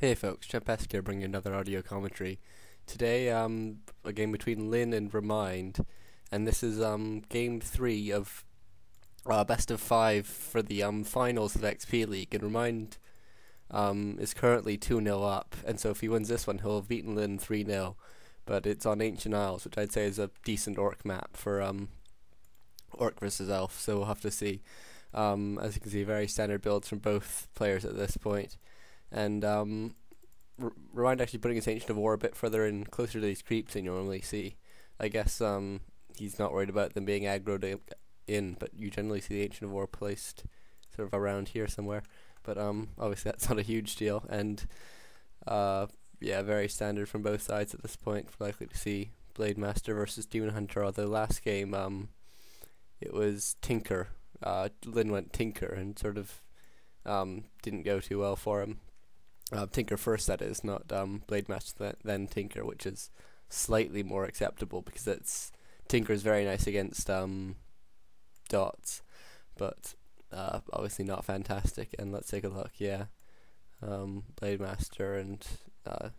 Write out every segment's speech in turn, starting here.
Hey folks, Champesk here bringing another audio commentary. Today, a game between Lynn and Remind, and this is game 3 of best of 5 for the finals of XP League. And Remind is currently 2-0 up, and so if he wins this one, he'll have beaten Lynn 3-0. But it's on Ancient Isles, which I'd say is a decent Orc map for Orc versus Elf, so we'll have to see. As you can see, very standard builds from both players at this point. And Remind actually putting his Ancient of War a bit further in, closer to these creeps than you normally see. I guess he's not worried about them being aggroed in, but you generally see the Ancient of War placed sort of around here somewhere. But obviously that's not a huge deal, and yeah, very standard from both sides at this point. We're likely to see Blade Master versus Demon Hunter, although last game it was Tinker. Lynn went Tinker and sort of didn't go too well for him. Tinker first, that is, not Blade Master then Tinker, which is slightly more acceptable because it's Tinker's very nice against dots, but obviously not fantastic. And let's take a look. Yeah, Blade Master and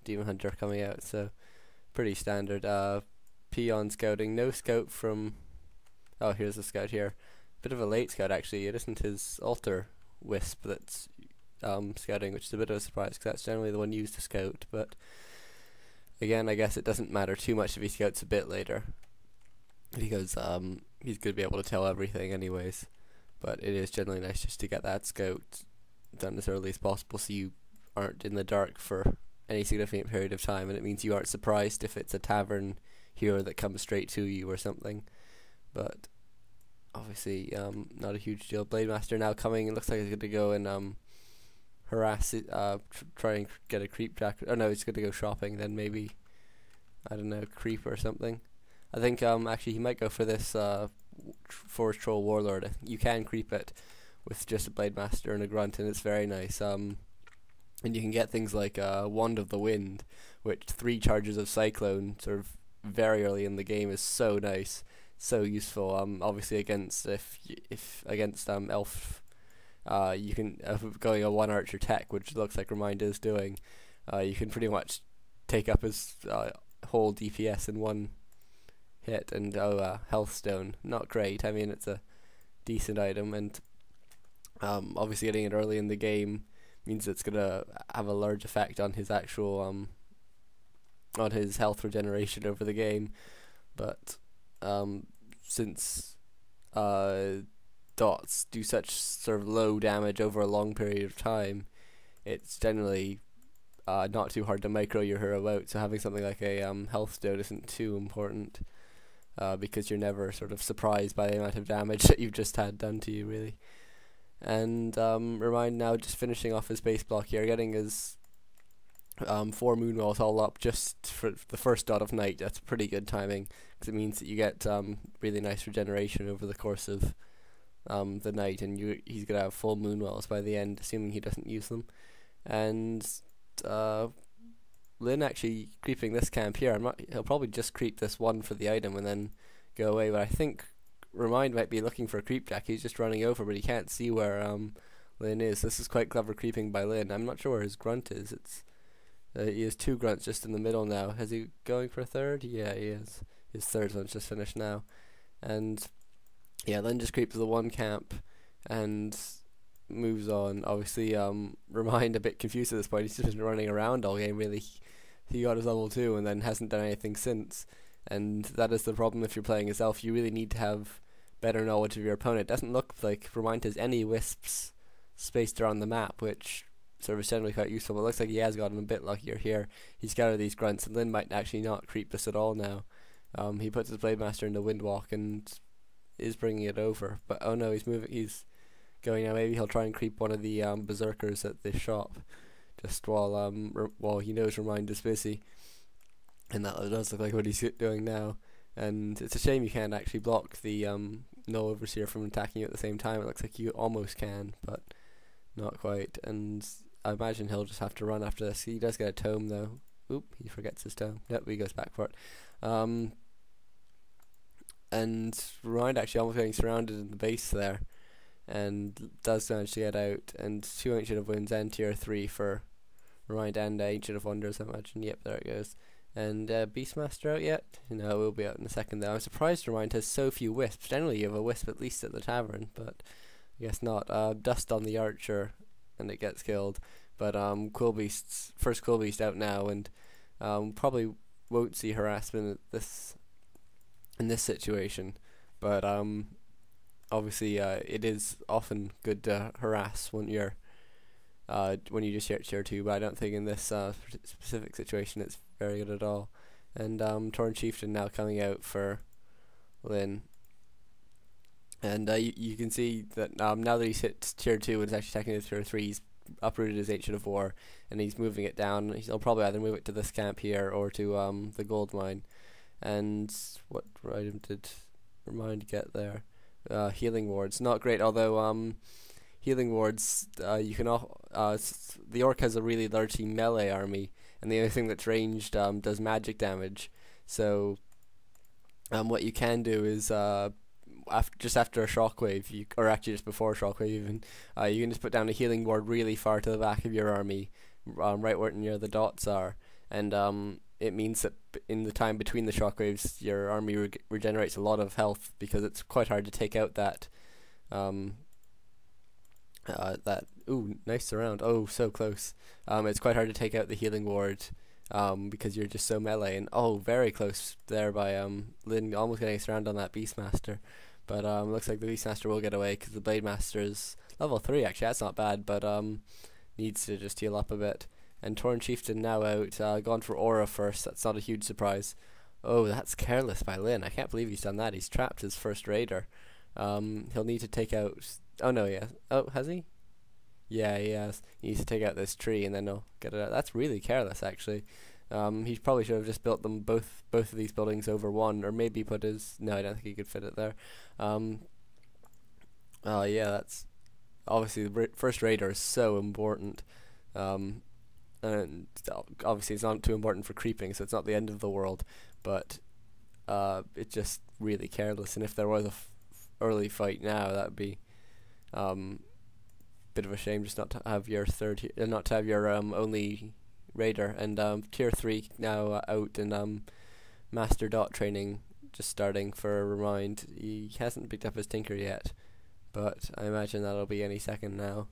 Demon Hunter coming out, so pretty standard. Peon scouting, no scout from. Oh, here's the scout here. Bit of a late scout actually. It isn't his altar wisp that's scouting, which is a bit of a surprise because that's generally the one used to scout. But again, I guess it doesn't matter too much if he scouts a bit later because he's going to be able to tell everything anyways. But it is generally nice just to get that scout done as early as possible so you aren't in the dark for any significant period of time, and it means you aren't surprised if it's a tavern hero that comes straight to you or something. But obviously not a huge deal. Blade Master now coming. It looks like he's going to go and harass it, try and get a creep jack. Oh no, he's going to go shopping. Then maybe, I don't know, creep or something. I think actually he might go for this Forest Troll Warlord. You can creep it with just a Blade Master and a Grunt, and it's very nice. And you can get things like Wand of the Wind, which 3 charges of Cyclone sort of very early in the game is so nice, so useful. Obviously against if against Elf. You can going a 1 archer tech, which looks like Remind is doing. You can pretty much take up his whole DPS in one hit, and health stone, not great. I mean, it's a decent item, and obviously getting it early in the game means it's gonna have a large effect on his actual on his health regeneration over the game. But since dots do such sort of low damage over a long period of time, it's generally not too hard to micro your hero out, so having something like a health stone isn't too important because you're never sort of surprised by the amount of damage that you've just had done to you, really. And Remind now just finishing off his base block here, getting his 4 moonwells all up just for the first dot of night. That's pretty good timing because it means that you get really nice regeneration over the course of the night, and he's gonna have full moonwells by the end, assuming he doesn't use them. And Lynn actually creeping this camp here. He'll probably just creep this one for the item and then go away. But I think Remind might be looking for a creep jack. He's just running over, but he can't see where Lynn is. This is quite clever creeping by Lynn. I'm not sure where his grunt is. It's he has 2 grunts just in the middle now. Is he going for a third? Yeah, he is. His third one's just finished now, and yeah, Lynn just creeps the 1 camp and moves on. Obviously, Remind a bit confused at this point. He's just been running around all game, really. He got his level 2 and then hasn't done anything since. And that is the problem if you're playing as Elf. You really need to have better knowledge of your opponent. It doesn't look like Remind has any wisps spaced around the map, which sort of is generally quite useful. But it looks like he has gotten a bit luckier here. He's got these grunts, and Lynn might actually not creep this at all now. He puts his Blade Master in the Windwalk and is bringing it over, but oh no, he's moving. He's going now. Maybe he'll try and creep one of the berserkers at the shop, just while he knows Remind is busy, and that does look like what he's doing now. And it's a shame you can't actually block the Null Overseer from attacking you at the same time. It looks like you almost can, but not quite. And I imagine he'll just have to run after this. He does get a tome though. Oop, he forgets his tome. Yep, he goes back for it. And Remind actually almost getting surrounded in the base there, and does manage to get out. And 2 Ancient of Winds and tier 3 for Remind and Ancient of Wonders, I imagine. Yep, there it goes. And Beastmaster out yet? No, we'll be out in a second though. I'm surprised Remind has so few wisps. Generally you have a wisp at least at the tavern, but I guess not. Dust on the archer and it gets killed. But first Quillbeast out now, and probably won't see harassment in this situation. But obviously it is often good to harass when you just hit tier 2, but I don't think in this specific situation it's very good at all. And Torn Chieftain now coming out for Lyn. And you can see that now that he's hit tier 2 and is actually attacking his tier 3, he's uprooted his Ancient of War, and he's moving it down. He'll probably either move it to this camp here or to the gold mine. And what item did Remind get there? Healing wards, not great, although healing wards, you can the orc has a really large melee army, and the only thing that's ranged does magic damage. So what you can do is just after a shockwave, or actually just before a shockwave even, you can just put down a healing ward really far to the back of your army, right where near the dots are, and it means that in the time between the shockwaves, your army regenerates a lot of health, because it's quite hard to take out that ooh, nice surround. Oh, so close. It's quite hard to take out the healing ward because you're just so melee, and very close there by Lyn almost getting a surround on that Beastmaster. But looks like the Beastmaster will get away because the Blade Master is level 3 actually. That's not bad, but needs to just heal up a bit. And Torn Chieftain now out, gone for Aura first. That's not a huge surprise. Oh, that's careless by Lyn. I can't believe he's done that. He's trapped his first raider. He'll need to take out... Oh, no, yeah. Oh, has he? Yeah, he has. He needs to take out this tree and then he'll get it out. That's really careless, actually. He probably should have just built them both of these buildings over one, or maybe put his... No, I don't think he could fit it there. Oh, yeah, that's... Obviously, the first raider is so important. And obviously it's not too important for creeping, so it's not the end of the world, but it's just really careless. And if there was a early fight now, that would be bit of a shame just not to have your not to have your only raider. And tier 3 now out, and Master Dot training just starting for Remind. He hasn't picked up his Tinker yet, but I imagine that'll be any second now,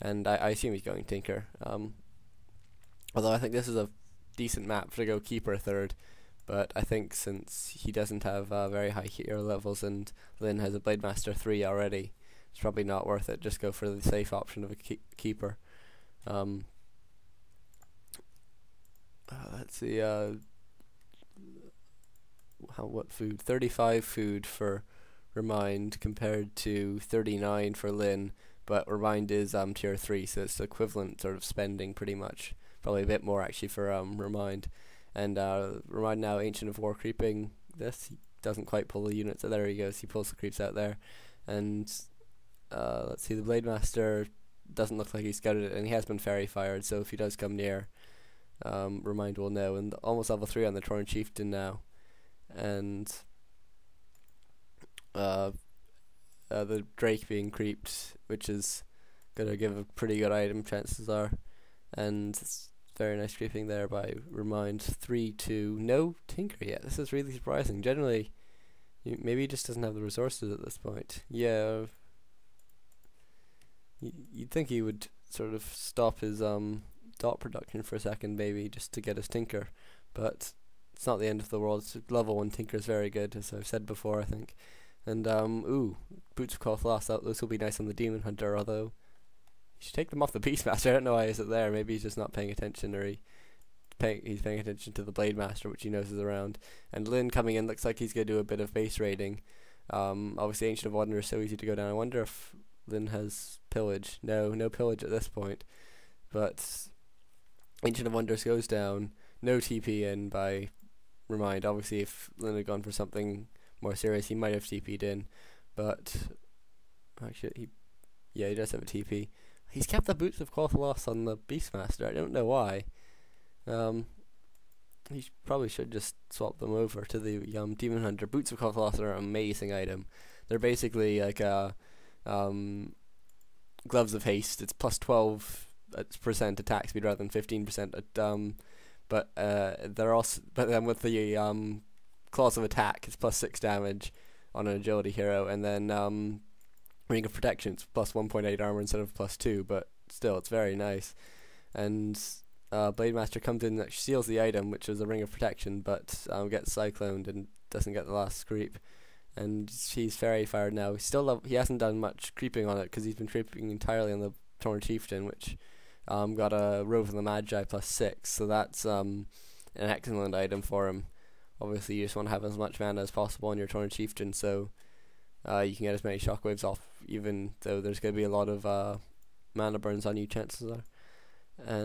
and I assume he's going Tinker. Although I think this is a decent map to go Keeper third, but I think since he doesn't have very high hero levels and Lyn has a Blade Master 3 already, it's probably not worth it. Just go for the safe option of a Keeper. Let's see. What food? 35 food for Remind compared to 39 for Lyn, but Remind is tier 3, so it's equivalent sort of spending pretty much. Probably a bit more actually for Remind. And Remind now Ancient of War creeping this. He doesn't quite pull the units, so there he goes. He pulls the creeps out there. And let's see, the Blade Master doesn't look like he's scouted it, and he has been fairy fired, so if he does come near, Remind will know. And almost level 3 on the Torn Chieftain now. And the Drake being creeped, which is going to give a pretty good item, chances are. And it's very nice creeping there by Remind. 3-2. No Tinker yet. This is really surprising. Generally, maybe he just doesn't have the resources at this point. Yeah. You'd think he would sort of stop his dot production for a second, maybe, just to get his Tinker. But it's not the end of the world. Level 1 Tinker is very good, as I've said before, I think. And, ooh, Boots of Cloth Lost. Those will be nice on the Demon Hunter, although... You should take them off the Beastmaster. I don't know why he's there. Maybe he's just not paying attention, or he's paying attention to the Blade Master, which he knows is around. And Lyn coming in looks like he's going to do a bit of base raiding. Obviously Ancient of Wonder is so easy to go down. I wonder if Lyn has pillage. No pillage at this point. But Ancient of Wonders goes down. No TP in by Remind. Obviously if Lyn had gone for something more serious, he might have TP'd in. But actually, he does have a TP. He's kept the Boots of Cloth Loss on the Beastmaster. I don't know why. He probably should just swap them over to the Demon Hunter. Boots of Cloth Loss are an amazing item. They're basically like gloves of haste. It's plus 12 percent attack speed rather than 15%. But then with the claws of attack, it's +6 damage on an agility hero, and then ring of protection, it's +1.8 armor instead of +2. But still, it's very nice. And Blade Master comes in and actually steals the item, which is a ring of protection, but gets cycloned and doesn't get the last creep. And he's fairy fired now. He hasn't done much creeping on it because he's been creeping entirely on the Torn Chieftain, which got a Rove of the Magi +6. So that's an excellent item for him. Obviously, you just want to have as much mana as possible on your Torn Chieftain, so you can get as many shockwaves off, even though there's going to be a lot of mana burns on you, chances are. And